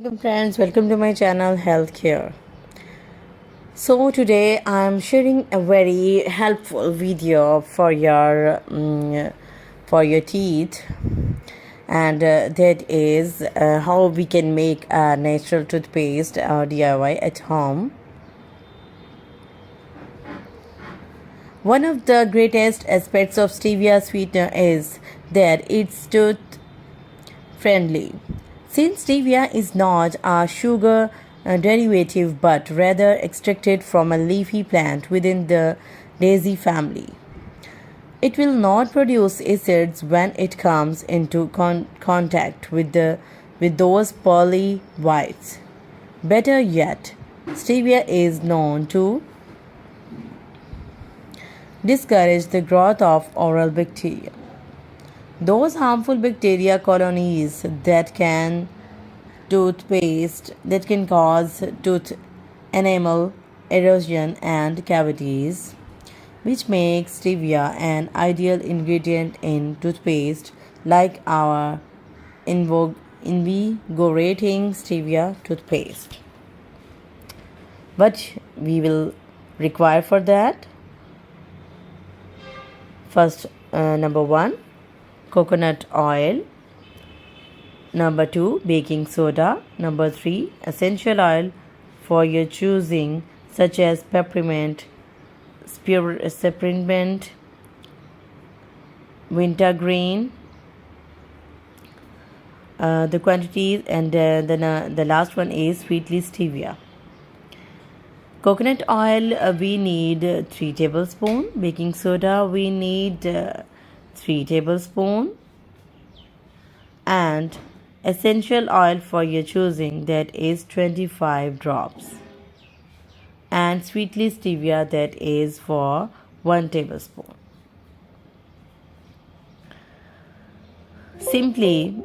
Welcome friends, welcome to my channel Healthcare. So today I'm sharing a very helpful video for your teeth, and that is how we can make a natural toothpaste DIY at home. One of the greatest aspects of stevia sweetener is that it's tooth friendly. Since stevia is not a sugar derivative but rather extracted from a leafy plant within the daisy family, it will not produce acids when it comes into contact with those pearly whites. Better yet, stevia is known to discourage the growth of oral bacteria. Those harmful bacteria colonies that can cause tooth enamel erosion and cavities, which makes stevia an ideal ingredient in toothpaste like our invigorating stevia toothpaste. What we will require for that? First, number 1, coconut oil. Number 2, baking soda. Number 3, essential oil for your choosing, such as peppermint, spearmint, wintergreen. The quantities, and then the last one is sweetly stevia. Coconut oil, we need 3 tablespoons. Baking soda, we need 3 tablespoons. And essential oil for your choosing, that is 25 drops. And sweetly stevia, that is for 1 tablespoon. Simply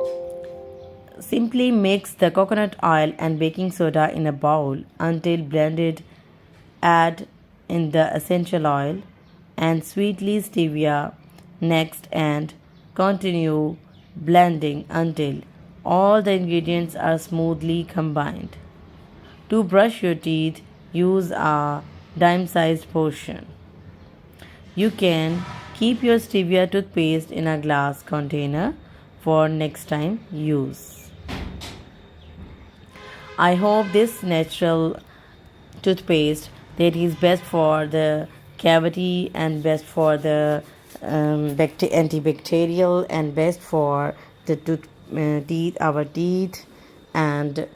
mix the coconut oil and baking soda in a bowl until blended. Add in the essential oil and sweetly stevia next, and continue blending until all the ingredients are smoothly combined. To brush your teeth, use a dime-sized portion. You can keep your stevia toothpaste in a glass container for next time use. I hope this natural toothpaste that is best for the cavity and best for the antibacterial and best for the our teeth. And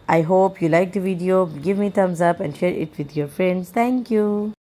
I hope you like the video. Give me thumbs up and share it with your friends. Thank you.